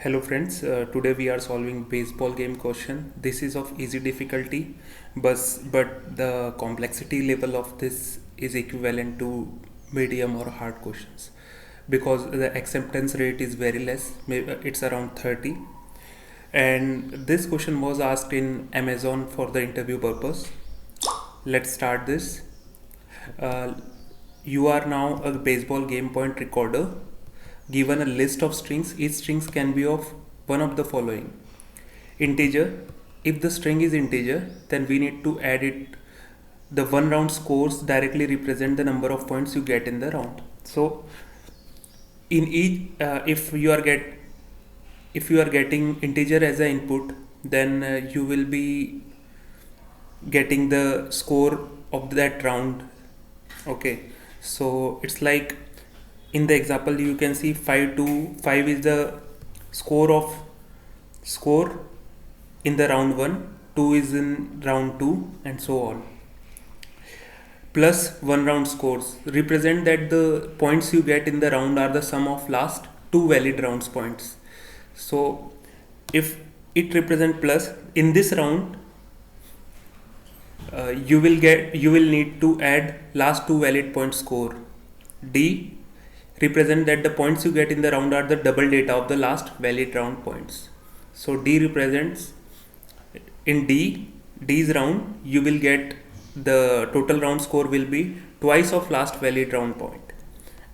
Hello friends, today we are solving baseball game question. This is of easy difficulty, but the complexity level of this is equivalent to medium or hard questions because the acceptance rate is very less. It's around 30, and this question was asked in Amazon for the interview purpose. Let's start this. Uh, you are now a baseball game point recorder. Given a list of strings, each strings can be of one of the following. Integer. If the string is integer, then we need to add it. The one round scores directly represent the number of points you get in the round. So in each, if you are getting integer as an input, then you will be getting the score of that round. Okay, so it's like in the example you can see 5 to 5 is the score in the round 1, 2 is in round 2, and so on. Plus one round scores represent that the points you get in the round are the sum of last two valid rounds points. So if it represent plus in this round, you will need to add last two valid point score. D represent that the points you get in the round are the double data of the last valid round points. So D represents in D's round you will get the total round score will be twice of last valid round point.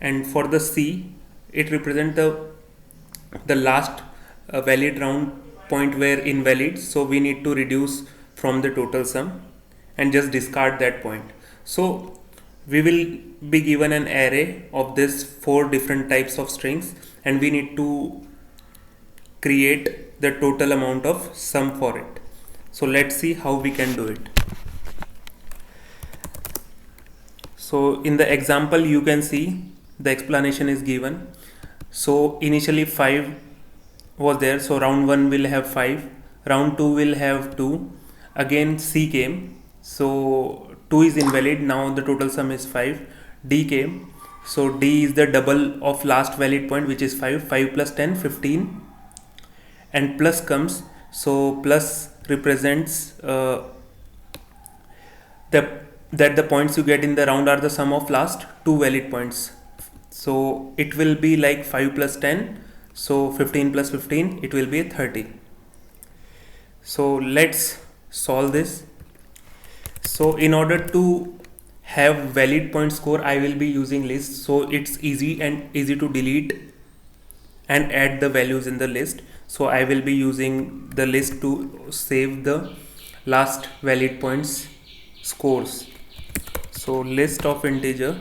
And for the C, it represents the last valid round point were invalid, so we need to reduce from the total sum and just discard that point. So we will be given an array of this 4 different types of strings, and we need to create the total amount of sum for it. So let's see how we can do it. So in the example you can see the explanation is given. So initially 5 was there, so round 1 will have 5, round 2 will have 2, again C came, so 2 is invalid, now the total sum is 5. D came, so D is the double of last valid point, which is 5 plus 10 15, and plus comes, so plus represents that the points you get in the round are the sum of last two valid points. So it will be like 5 plus 10, so 15 plus 15, it will be 30. So let's solve this. So in order to have valid point score, I will be using list, so it's easy to delete and add the values in the list. So I will be using the list to save the last valid points scores. So list of integer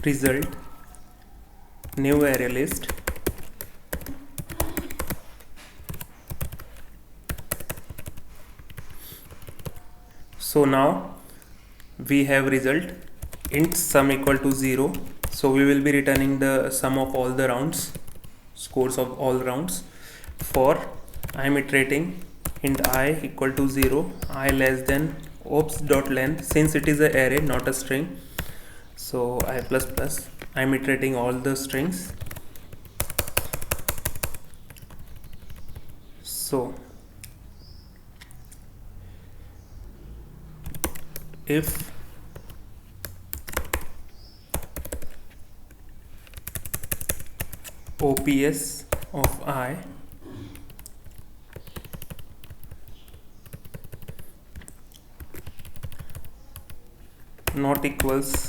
result new array list. So now we have result int sum equal to 0, so we will be returning the sum of all the rounds, scores of all rounds. For I am iterating int I equal to 0, I less than ops dot length, since it is an array not a string, so I plus plus, I am iterating all the strings. So if OPS of I not equals,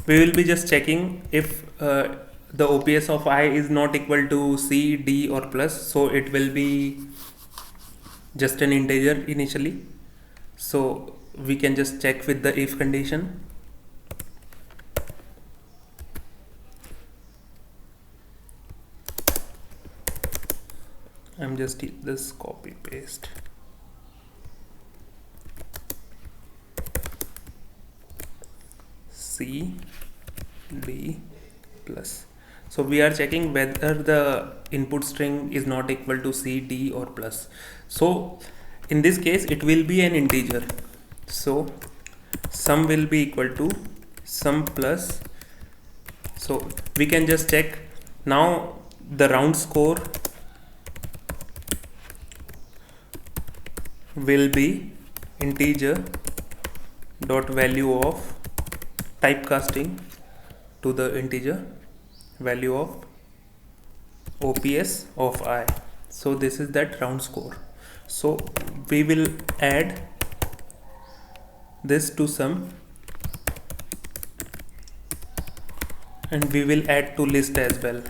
we will be just checking if the OPS of I is not equal to C, D or plus, so it will be just an integer initially. So we can just check with the if condition. I'm just this copy paste. C, D plus. So we are checking whether the input string is not equal to C, D or plus. So in this case it will be an integer. So sum will be equal to sum plus, so we can just check now. The round score will be integer dot value of typecasting to the integer value of OPS of I. So this is that round score. So we will add this to sum, and we will add to list as well.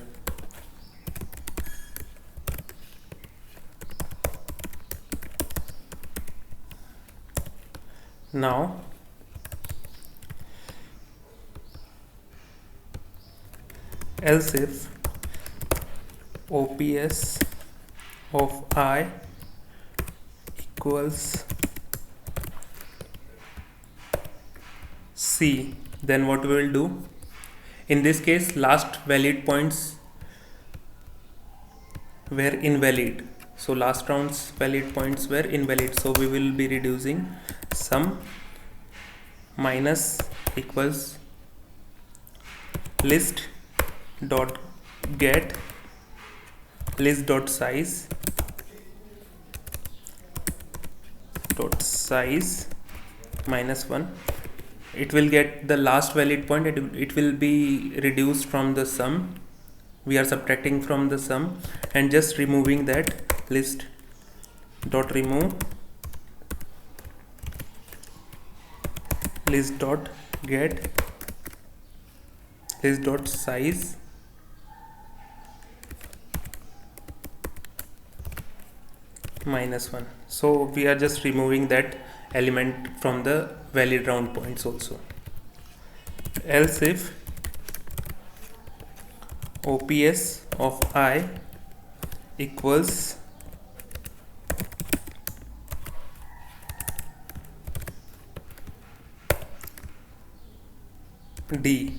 Now else if OPS of I equals C, then what we will do? In this case, last valid points were invalid, so last round's valid points were invalid, so we will be reducing sum minus equals list dot get list dot size minus 1. It will get the last valid point. It will be reduced from the sum. We are subtracting from the sum and just removing that. List dot remove list dot get list dot size minus 1. So we are just removing that element from the valid round points also. Else if OPS of I equals D.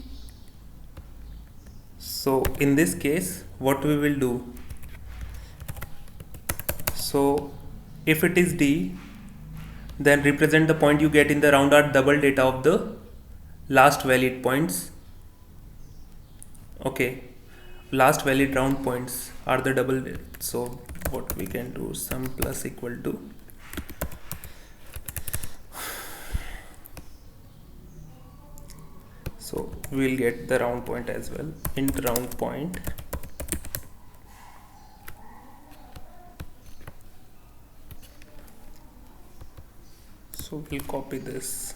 So in this case, what we will do? So if it is D, then represent the point you get in the round are double data of the last valid points. Okay, last valid round points are the double. So what we can do, sum plus equal to so we will get the round point as well. Int round point so we'll copy this.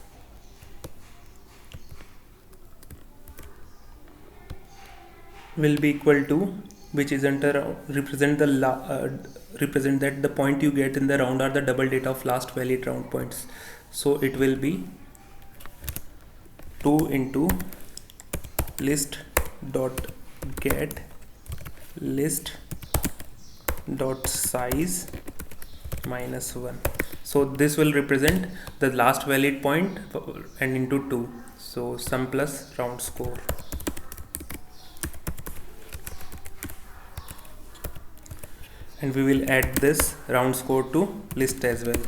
Will be equal to, which isn't a represent the represent that the point you get in the round are the double data of last valid round points. So it will be 2 into list dot get list dot size minus 1. So this will represent the last valid point and into 2. So sum plus round score. And we will add this round score to list as well.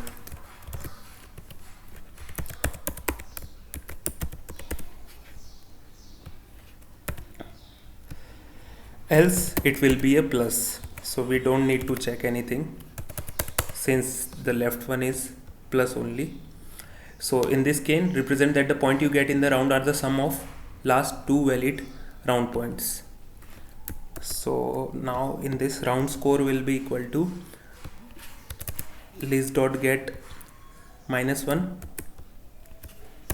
Else it will be a plus, so we don't need to check anything since the left one is plus only. So in this case, represent that the point you get in the round are the sum of last two valid round points. So now in this, round score will be equal to list dot get minus 1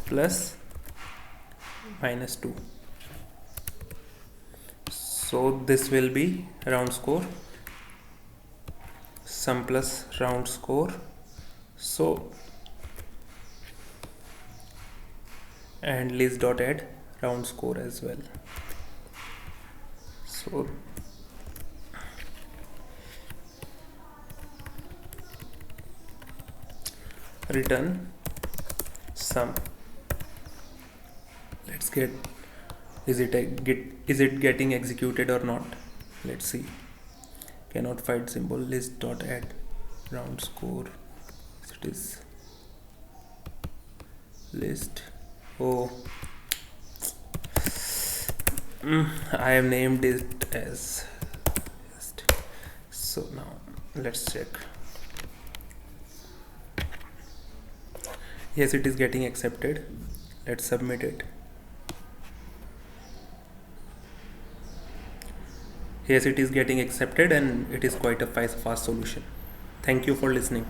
plus minus 2. So this will be round score, sum plus round score. So and list dot add round score as well. So return sum. Let's get is it getting executed or not. Let's see. Cannot find symbol. List dot add round score. It is list Oh, I have named it as. So now let's check. Yes, it is getting accepted. Let's submit it. Yes, it is getting accepted and it is quite a fast solution. Thank you for listening.